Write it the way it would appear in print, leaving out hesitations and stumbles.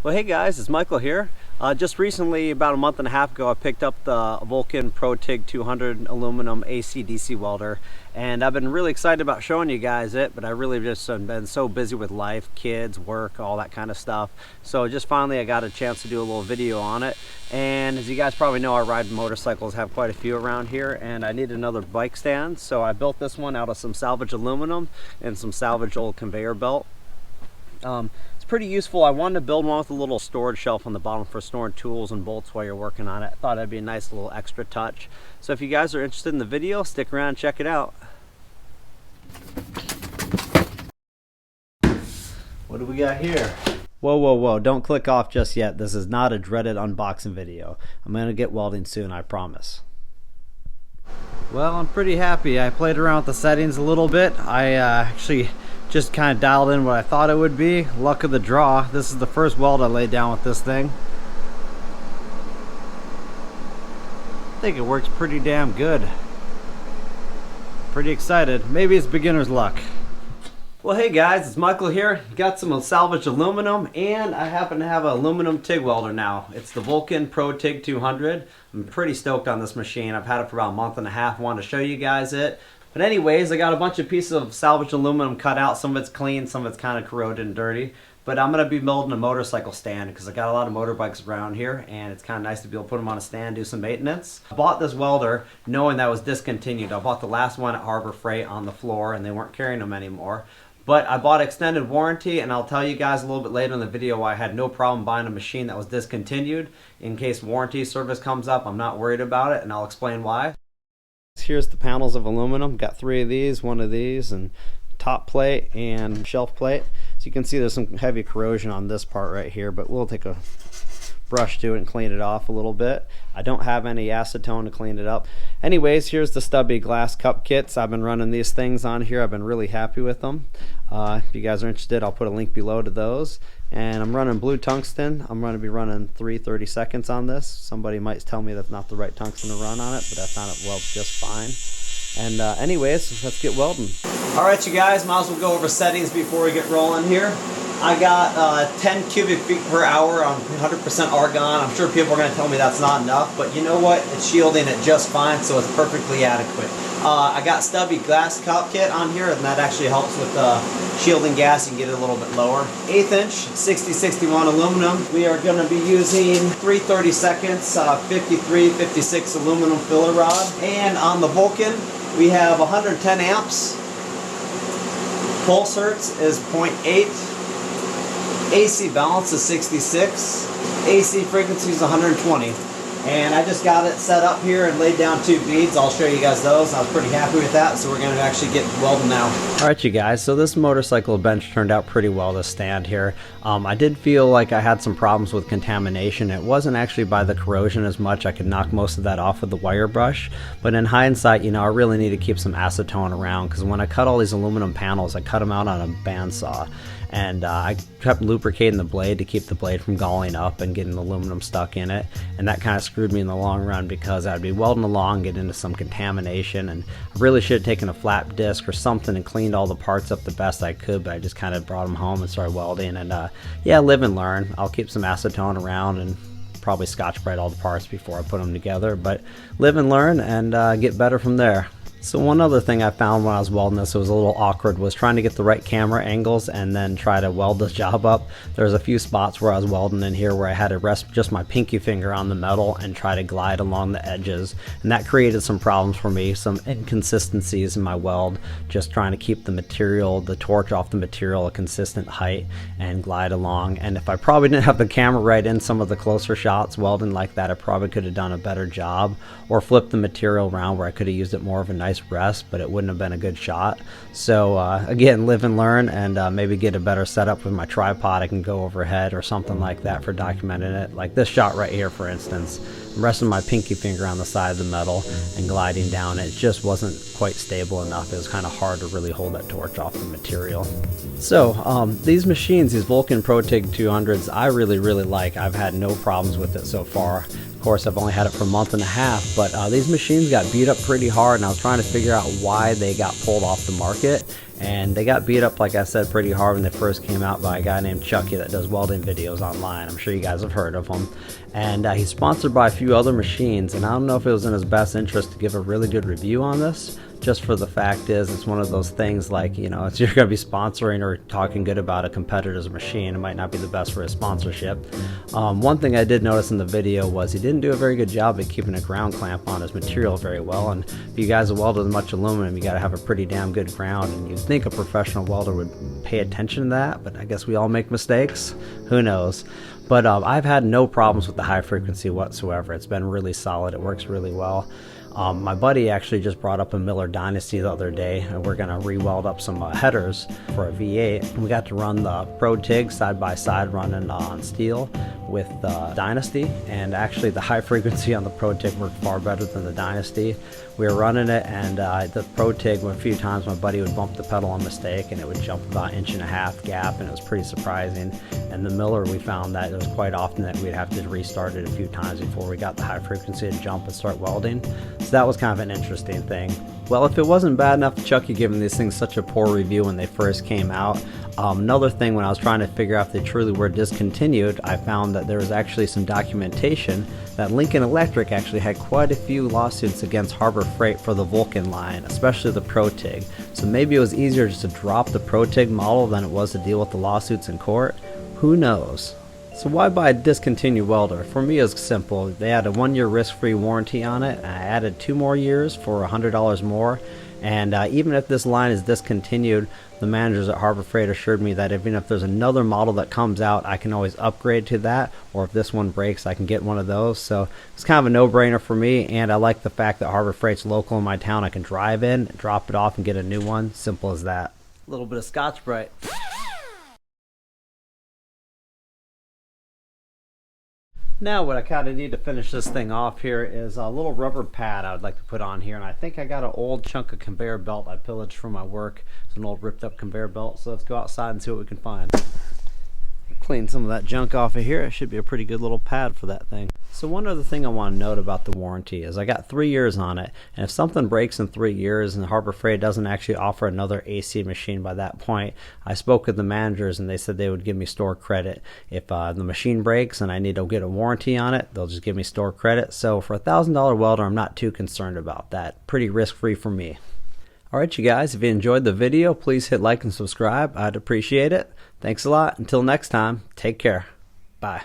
Well, hey guys, it's Michael here. Just recently, about a month and a half ago, I picked up the Vulcan ProTIG200 aluminum AC/DC welder, and I've been really excited about showing you guys it, but I really just been so busy with life, kids, work, all that kind of stuff. So just finally I got a chance to do a little video on it. And as you guys probably know, I ride motorcycles, have quite a few around here, and I need another bike stand. So I built this one out of some salvage aluminum and some salvage old conveyor belt. It's pretty useful. I wanted to build one with a little storage shelf on the bottom for storing tools and bolts while you're working on it. I thought that'd be a nice little extra touch. So if you guys are interested in the video, stick around and check it out. What do we got here? Whoa, don't click off just yet. This is not a dreaded unboxing video. I'm gonna get welding soon, I promise. Well, I'm pretty happy. I played around with the settings a little bit. I actually just kind of dialed in what I thought it would be. Luck of the draw. This is the first weld I laid down with this thing. I think it works pretty damn good. Pretty excited. Maybe it's beginner's luck. Well, hey guys, it's Michael here. Got some salvage aluminum, and I happen to have an aluminum TIG welder now. It's the Vulcan ProTIG200. I'm pretty stoked on this machine. I've had it for about a month and a half. Wanted to show you guys it. But anyways, I got a bunch of pieces of salvage aluminum cut out. Some of it's clean, some of it's kind of corroded and dirty. But I'm going to be building a motorcycle stand because I got a lot of motorbikes around here, and it's kind of nice to be able to put them on a stand, do some maintenance. I bought this welder knowing that it was discontinued. I bought the last one at Harbor Freight on the floor, and they weren't carrying them anymore. But I bought extended warranty, and I'll tell you guys a little bit later in the video why I had no problem buying a machine that was discontinued. In case warranty service comes up, I'm not worried about it, and I'll explain why. Here's the panels of aluminum. Got 3 of these, 1 of these, and top plate and shelf plate. So you can see there's some heavy corrosion on this part right here, but we'll take a brush to it and clean it off a little bit. I don't have any acetone to clean it up. Anyways, here's the stubby glass cup kits. I've been running these things on here. I've been really happy with them. If you guys are interested, I'll put a link below to those. And I'm running blue tungsten. I'm going to be running 3/32 on this. Somebody might tell me that's not the right tungsten to run on it, but I found it welds just fine. And anyways, let's get welding. Alright you guys, might as well go over settings before we get rolling here. I got 10 cubic feet per hour on 100% argon. I'm sure people are going to tell me that's not enough, but you know what? It's shielding it just fine, so it's perfectly adequate. I got stubby glass cup kit on here, and that actually helps with shielding gas. You can get it a little bit lower. 1/8 inch 6061 aluminum. We are going to be using 3/32 53-56 aluminum filler rod. And on the Vulcan, we have 110 amps. Pulse hertz is 0.8. AC balance is 66. AC frequency is 120. And I just got it set up here and laid down 2 beads. I'll show you guys those. I was pretty happy with that, so we're going to actually get welding now. Alright you guys, so this motorcycle bench turned out pretty well to stand here. I did feel like I had some problems with contamination. It wasn't actually by the corrosion as much. I could knock most of that off with the wire brush. But in hindsight, you know, I really need to keep some acetone around, because when I cut all these aluminum panels, I cut them out on a bandsaw. And I kept lubricating the blade to keep the blade from galling up and getting the aluminum stuck in it, and that kind of screwed me in the long run, because I'd be welding along, get into some contamination, and I really should have taken a flat disc or something and cleaned all the parts up the best I could, but I just kind of brought them home and started welding. And yeah, live and learn. I'll keep some acetone around and probably Scotch-Brite all the parts before I put them together, but live and learn and get better from there. So one other thing I found when I was welding this, it was a little awkward, was trying to get the right camera angles and then try to weld this job up. There's a few spots where I was welding in here where I had to rest just my pinky finger on the metal and try to glide along the edges, and that created some problems for me, some inconsistencies in my weld, just trying to keep the material, the torch off the material, a consistent height and glide along. And if I probably didn't have the camera right in some of the closer shots welding like that, I probably could have done a better job, or flipped the material around where I could have used it more of a nice rest, but it wouldn't have been a good shot. So again, live and learn, and maybe get a better setup with my tripod. I can go overhead or something like that for documenting it. Like this shot right here, for instance, I'm resting my pinky finger on the side of the metal and gliding down. It just wasn't quite stable enough. It was kind of hard to really hold that torch off the material. So these machines, these Vulcan ProTIG200s, I really like. I've had no problems with it so far. Of course, I've only had it for a month and a half, but these machines got beat up pretty hard, and I was trying to figure out why they got pulled off the market. And they got beat up, like I said, pretty hard when they first came out by a guy named Chucky that does welding videos online. I'm sure you guys have heard of him. And he's sponsored by a few other machines, and I don't know if it was in his best interest to give a really good review on this, just for the fact is it's one of those things like, you know, it's, you're going to be sponsoring or talking good about a competitor's machine. It might not be the best for his sponsorship. One thing I did notice in the video was he didn't do a very good job at keeping a ground clamp on his material very well. And if you guys have welded with much aluminum, you got to have a pretty damn good ground, and you'd think a professional welder would pay attention to that, but I guess we all make mistakes. Who knows? But I've had no problems with the high frequency whatsoever. It's been really solid. It works really well. My buddy actually just brought up a Miller Dynasty the other day, and we're going to re-weld up some headers for a V8. We got to run the ProTIG side by side running on steel with the Dynasty, and actually the high frequency on the ProTIG worked far better than the Dynasty. We were running it, and the ProTIG, a few times my buddy would bump the pedal on mistake and it would jump about 1.5 inch gap, and it was pretty surprising. And the Miller, we found that it was quite often that we'd have to restart it a few times before we got the high frequency to jump and start welding. So that was kind of an interesting thing. Well, if it wasn't bad enough Chucky giving these things such a poor review when they first came out, another thing, when I was trying to figure out if they truly were discontinued, I found that there was actually some documentation that Lincoln Electric actually had quite a few lawsuits against Harbor Freight for the Vulcan line, especially the ProTIG. So maybe it was easier just to drop the ProTIG model than it was to deal with the lawsuits in court. Who knows? So why buy a discontinued welder? For me, it's simple. They had a 1-year risk-free warranty on it, and I added 2 more years for $100 more. And even if this line is discontinued, the managers at Harbor Freight assured me that even if there's another model that comes out, I can always upgrade to that, or if this one breaks, I can get one of those. So it's kind of a no-brainer for me, and I like the fact that Harbor Freight's local in my town. I can drive in, drop it off, and get a new one. Simple as that. A little bit of Scotch-Brite. Now what I kind of need to finish this thing off here is a little rubber pad I would like to put on here, and I think I got an old chunk of conveyor belt I pillaged from my work. It's an old ripped up conveyor belt, so let's go outside and see what we can find. Clean some of that junk off of here. It should be a pretty good little pad for that thing. So one other thing I want to note about the warranty is I got 3 years on it, and if something breaks in 3 years and Harbor Freight doesn't actually offer another AC machine by that point, I spoke with the managers and they said they would give me store credit. If the machine breaks and I need to get a warranty on it, they'll just give me store credit. So for a $1,000 welder, I'm not too concerned about that. Pretty risk-free for me. Alright you guys, if you enjoyed the video, please hit like and subscribe. I'd appreciate it. Thanks a lot. Until next time, take care. Bye.